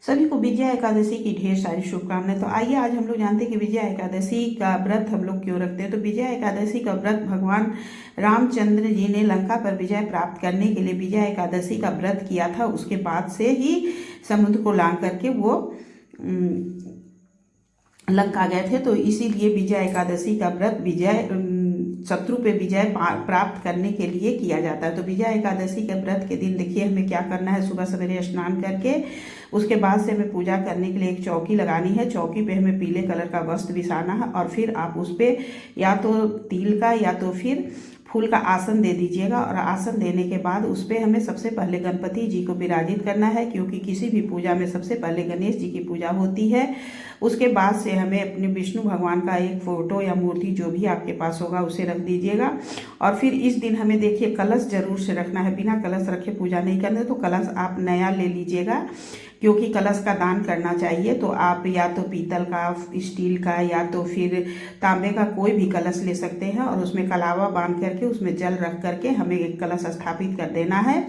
सभी को विजया एकादशी की ढेर सारी शुभकामनाएं। तो आइए आज हम लोग जानते हैं कि विजया एकादशी का व्रत हम लोग क्यों रखते हैं। तो विजया एकादशी का व्रत भगवान रामचंद्र जी ने लंका पर विजय प्राप्त करने के लिए विजया एकादशी का व्रत किया था। उसके बाद से ही समुद्र को लांघ करके वो लंका गए थे। तो इसीलिए विजया एकादशी का व्रत शत्रु पे विजय प्राप्त करने के लिए किया जाता है। तो विजया एकादशी के व्रत के दिन देखिए हमें क्या करना है। सुबह सवेरे स्नान करके उसके बाद से हमें पूजा करने के लिए एक चौकी लगानी है। चौकी पे हमें पीले कलर का वस्त्र बिछाना है और फिर आप उस पर या तो तिल का या तो फिर फूल का आसन दे दीजिएगा। और आसन देने के बाद उस पर हमें सबसे पहले गणपति जी को विराजित करना है, क्योंकि किसी भी पूजा में सबसे पहले गणेश जी की पूजा होती है। उसके बाद से हमें अपने विष्णु भगवान का एक फोटो या मूर्ति जो भी आपके पास होगा उसे रख दीजिएगा। और फिर इस दिन हमें देखिए कलश जरूर से रखना है। बिना कलश रखे पूजा नहीं करना। तो कलश आप नया ले लीजिएगा, क्योंकि कलश का दान करना चाहिए। तो आप या तो पीतल का, स्टील का या तो फिर तांबे का कोई भी कलश ले सकते हैं और उसमें कलावा बांध करके उसमें जल रख करके हमें एक कलश स्थापित कर देना है।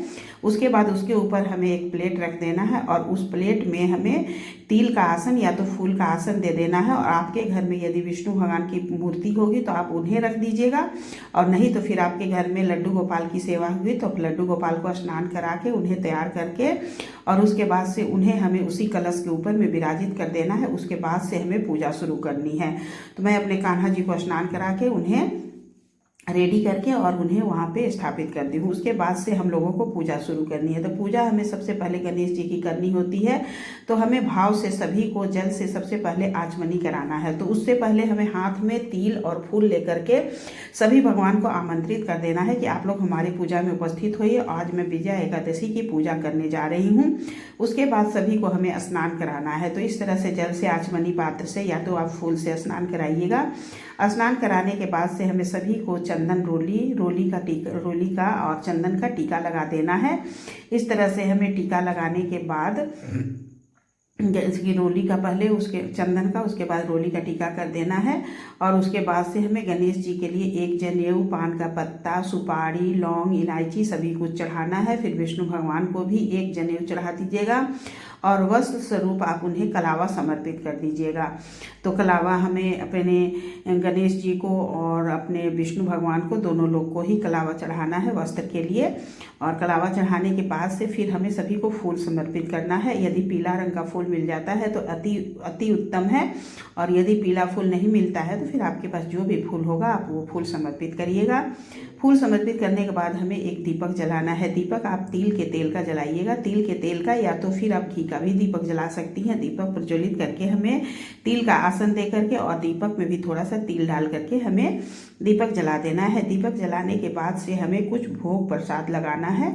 उसके बाद उसके ऊपर हमें एक प्लेट रख देना है और उस प्लेट में हमें तिल का आसन या तो फूल का आसन दे देना है। और आपके घर में यदि विष्णु भगवान की मूर्ति होगी तो आप उन्हें रख दीजिएगा, और नहीं तो फिर आपके घर में लड्डू गोपाल की सेवा हुई तो लड्डू गोपाल को स्नान करा के उन्हें तैयार करके और उसके बाद से उन्हें हमें उसी कलश के ऊपर में विराजित कर देना है। उसके बाद से हमें पूजा शुरू करनी है। तो मैं अपने कान्हा जी को स्नान करा के उन्हें रेडी करके और उन्हें वहाँ पे स्थापित करती हूँ। उसके बाद से हम लोगों को पूजा शुरू करनी है। तो पूजा हमें सबसे पहले गणेश जी की करनी होती है। तो हमें भाव से सभी को जल से सबसे पहले आचमनी कराना है। तो उससे पहले हमें हाथ में तिल और फूल लेकर के सभी भगवान को आमंत्रित कर देना है कि आप लोग हमारी पूजा में उपस्थित होइए। आज मैं विजया एकादशी की पूजा करने जा रही हूँ। उसके बाद सभी को हमें स्नान कराना है। तो इस तरह से जल से, आचमनी पात्र से या तो आप फूल से स्नान कराइएगा। स्नान कराने के बाद से हमें सभी को चंदन रोली का और चंदन का टीका लगा देना है। इस तरह से हमें टीका लगाने के बाद इसकी रोली का पहले, उसके चंदन का, उसके बाद रोली का टीका कर देना है। और उसके बाद से हमें गणेश जी के लिए एक जनेऊ, पान का पत्ता, सुपारी, लौंग, इलायची सभी कुछ चढ़ाना है। फिर विष्णु भगवान को भी एक जनेऊ चढ़ा दीजिएगा और वस्त्र स्वरूप आप उन्हें कलावा समर्पित कर दीजिएगा। तो कलावा हमें अपने गणेश जी को और अपने विष्णु भगवान को, दोनों लोग को ही कलावा चढ़ाना है वस्त्र के लिए। और कलावा चढ़ाने के बाद से फिर हमें सभी को फूल समर्पित करना है। यदि पीला रंग का फूल मिल जाता है तो अति उत्तम है, और यदि पीला फूल नहीं मिलता है तो फिर आपके पास जो भी फूल होगा आप वो फूल समर्पित करिएगा। फूल समर्पित करने के बाद हमें एक दीपक जलाना है। दीपक आप तिल के तेल का जलाइएगा। तिल के तेल का या तो फिर आप घी का भी दीपक जला सकती हैं। दीपक प्रज्वलित करके हमें तिल का आसन दे करके और दीपक में भी थोड़ा सा तिल डाल करके हमें दीपक जला देना है। दीपक जलाने के बाद से हमें कुछ भोग प्रसाद लगाना है।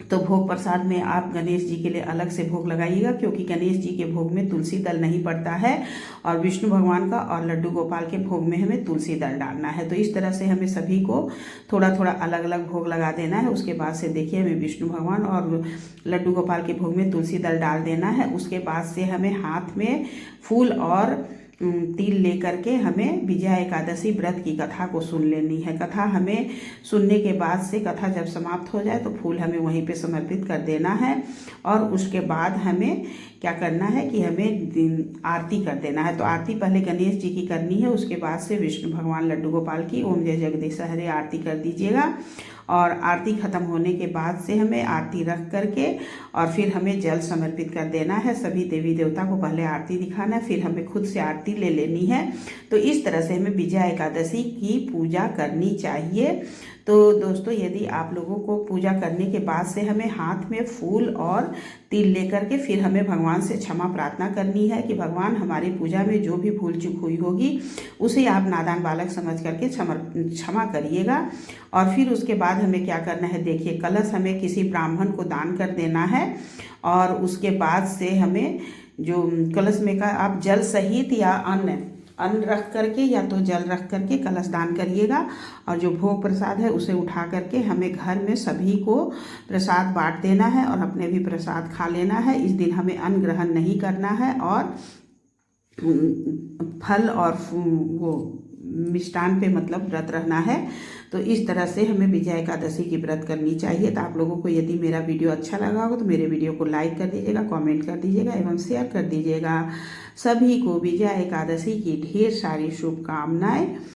तो भोग प्रसाद में आप गणेश जी के लिए अलग से भोग लगाइएगा, क्योंकि गणेश जी के भोग में तुलसी दल नहीं पड़ता है, और विष्णु भगवान का और लड्डू गोपाल के भोग में हमें तुलसी दल डालना है। तो इस तरह से हमें सभी को थोड़ा थोड़ा अलग अलग भोग लगा देना है। उसके बाद से देखिए हमें विष्णु भगवान और लड्डू गोपाल के भोग में तुलसी दल डाल देना है। उसके बाद से हमें हाथ में फूल और तिल लेकर के हमें विजया एकादशी व्रत की कथा को सुन लेनी है। कथा हमें सुनने के बाद से, कथा जब समाप्त हो जाए तो फूल हमें वहीं पे समर्पित कर देना है। और उसके बाद हमें क्या करना है कि हमें आरती कर देना है। तो आरती पहले गणेश जी की करनी है, उसके बाद से विष्णु भगवान लड्डू गोपाल की ओम जय जगदीश हरे आरती कर दीजिएगा। और आरती खत्म होने के बाद से हमें आरती रख करके और फिर हमें जल समर्पित कर देना है। सभी देवी देवता को पहले आरती दिखाना है, फिर हमें खुद से आरती ले लेनी है। तो इस तरह से हमें विजया एकादशी की पूजा करनी चाहिए। तो दोस्तों, यदि आप लोगों को पूजा करने के बाद से हमें हाथ में फूल और तिल लेकर के फिर हमें भगवान से क्षमा प्रार्थना करनी है कि भगवान हमारी पूजा में जो भी भूल चूक हुई होगी उसे आप नादान बालक समझ करके क्षमा करिएगा। और फिर उसके बाद हमें क्या करना है, देखिए कलश हमें किसी ब्राह्मण को दान कर देना है। और उसके बाद से हमें जो कलश में का आप जल सहित या अन्न रख करके या तो जल रख करके कलश दान करिएगा। और जो भोग प्रसाद है उसे उठा करके हमें घर में सभी को प्रसाद बांट देना है और अपने भी प्रसाद खा लेना है। इस दिन हमें अन्न ग्रहण नहीं करना है और फल और वो मिष्ठान पे मतलब व्रत रहना है। तो इस तरह से हमें विजया एकादशी की व्रत करनी चाहिए। तो आप लोगों को यदि मेरा वीडियो अच्छा लगा हो तो मेरे वीडियो को लाइक कर दीजिएगा, कमेंट कर दीजिएगा एवं शेयर कर दीजिएगा। सभी को विजया एकादशी की ढेर सारी शुभकामनाएं।